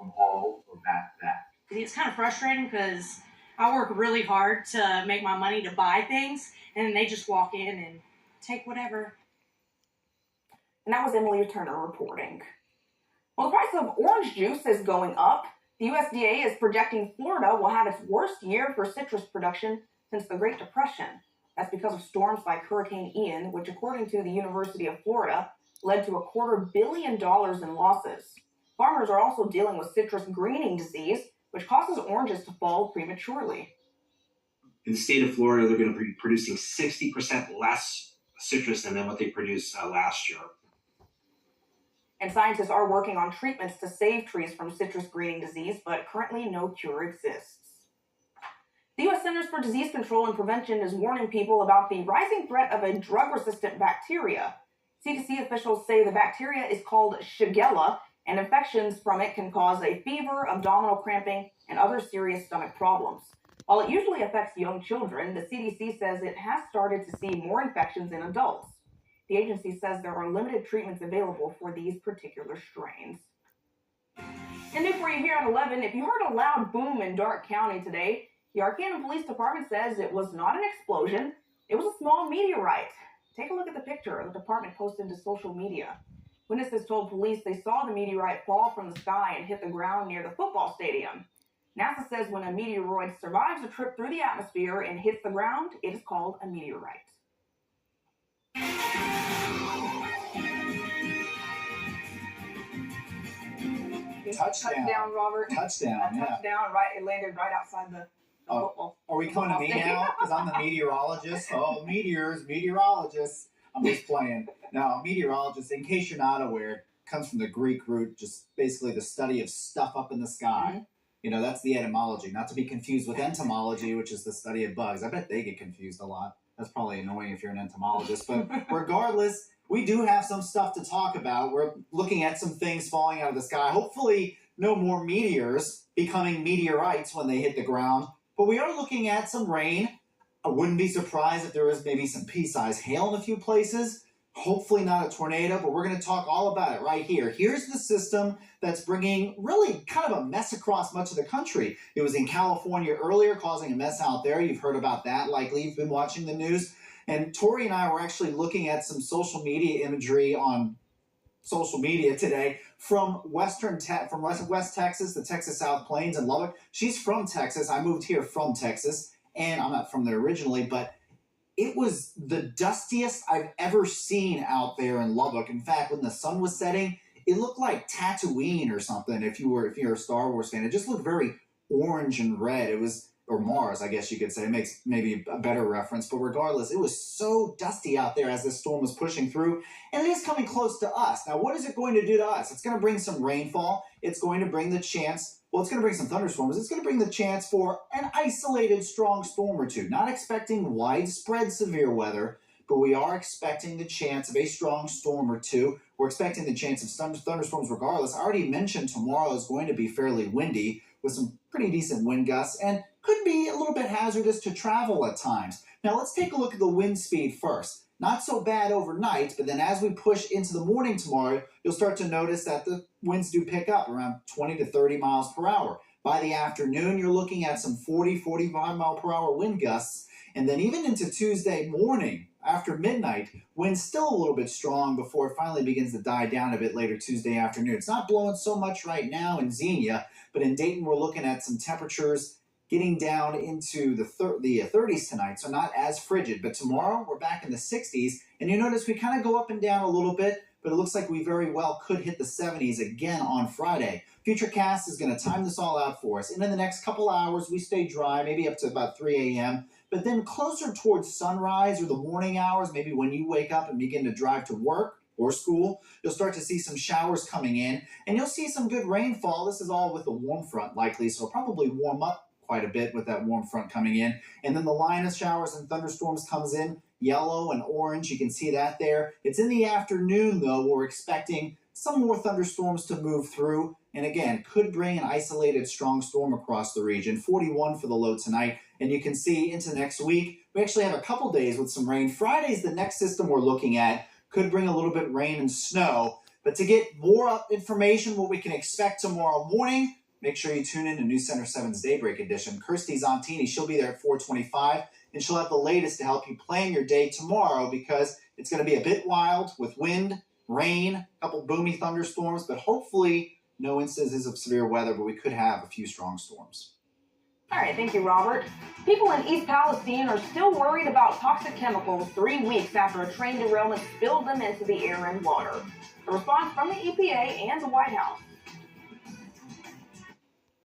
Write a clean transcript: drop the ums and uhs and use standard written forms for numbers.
from home or back to back. It's kind of frustrating because I work really hard to make my money to buy things, and they just walk in and take whatever. And that was Emily Turner reporting. Well, the price of orange juice is going up. The USDA is projecting Florida will have its worst year for citrus production since the Great Depression. That's because of storms like Hurricane Ian, which, according to the University of Florida, led to $250 million in losses. Farmers are also dealing with citrus greening disease, which causes oranges to fall prematurely. In the state of Florida, they're going to be producing 60% less citrus than what they produced last year. And scientists are working on treatments to save trees from citrus greening disease, but currently no cure exists. The U.S. Centers for Disease Control and Prevention is warning people about the rising threat of a drug-resistant bacteria. CDC officials say the bacteria is called Shigella, and infections from it can cause a fever, abdominal cramping, and other serious stomach problems. While it usually affects young children, the CDC says it has started to see more infections in adults. The agency says there are limited treatments available for these particular strains. And new for you here at 11, if you heard a loud boom in Darke County today, the Arcanum Police Department says it was not an explosion, it was a small meteorite. Take a look at the picture the department posted to social media. Witnesses told police they saw the meteorite fall from the sky and hit the ground near the football stadium. NASA says when a meteoroid survives a trip through the atmosphere and hits the ground, it is called a meteorite. Touchdown, Robert. Touchdown, yeah. Touchdown, right? It landed right outside the football. Are we coming to me now? Because I'm the meteorologist. Oh, meteorologist. I'm just playing. Now, meteorologist, in case you're not aware, comes from the Greek root, just basically the study of stuff up in the sky. Mm-hmm. You know, that's the etymology, not to be confused with entomology, which is the study of bugs. I bet they get confused a lot. That's probably annoying if you're an entomologist. But regardless, we do have some stuff to talk about. We're looking at some things falling out of the sky. Hopefully, no more meteors becoming meteorites when they hit the ground. But we are looking at some rain. I wouldn't be surprised if there was maybe some pea-sized hail in a few places. Hopefully not a tornado, but we're going to talk all about it right here. Here's the system that's bringing really kind of a mess across much of the country. It was in California earlier, causing a mess out there. You've heard about that, likely. You've been watching the news. And Tori and I were actually looking at some social media imagery on social media today from West Texas, the Texas South Plains and Lubbock. She's from Texas. I moved here from Texas, and I'm not from there originally, but it was the dustiest I've ever seen out there in Lubbock. In fact, when the sun was setting, it looked like Tatooine or something. If you're a Star Wars fan, it just looked very orange and red. It was, or Mars, I guess you could say. It makes maybe a better reference. But regardless, it was so dusty out there as this storm was pushing through, and it is coming close to us. Now, what is it going to do to us? It's going to bring some rainfall. It's going to bring the chance. Well, it's going to bring some thunderstorms. It's going to bring the chance for an isolated strong storm or two. Not expecting widespread severe weather, but we are expecting the chance of a strong storm or two. We're expecting the chance of thunderstorms regardless. I already mentioned tomorrow is going to be fairly windy with some pretty decent wind gusts and could be a little bit hazardous to travel at times. Now, let's take a look at the wind speed first. Not so bad overnight, but then as we push into the morning tomorrow, you'll start to notice that the winds do pick up around 20 to 30 miles per hour. By the afternoon, you're looking at some 40, 45 mile per hour wind gusts. And then even into Tuesday morning, after midnight, wind's still a little bit strong before it finally begins to die down a bit later Tuesday afternoon. It's not blowing so much right now in Xenia, but in Dayton, we're looking at some temperatures getting down into the 30s tonight, so not as frigid. But tomorrow, we're back in the 60s, and you notice we kind of go up and down a little bit, but it looks like we very well could hit the 70s again on Friday. Futurecast is going to time this all out for us, and in the next couple hours, we stay dry, maybe up to about 3 a.m., but then closer towards sunrise or the morning hours, maybe when you wake up and begin to drive to work or school, you'll start to see some showers coming in, and you'll see some good rainfall. This is all with a warm front likely, so it'll probably warm up quite a bit with that warm front coming in. And then the line of showers and thunderstorms comes in, yellow and orange. You can see that there. It's in the afternoon, though, we're expecting some more thunderstorms to move through. And again, could bring an isolated strong storm across the region. 41 for the low tonight. And you can see into next week, we actually have a couple days with some rain. Friday's the next system we're looking at. Could bring a little bit of rain and snow. But to get more information, what we can expect tomorrow morning, make sure you tune in to News Center 7's Daybreak Edition. Kirsty Zontini, she'll be there at 4:25, and she'll have the latest to help you plan your day tomorrow because it's going to be a bit wild with wind, rain, a couple boomy thunderstorms, but hopefully no instances of severe weather, but we could have a few strong storms. All right, thank you, Robert. People in East Palestine are still worried about toxic chemicals 3 weeks after a train derailment spilled them into the air and water. A response from the EPA and the White House.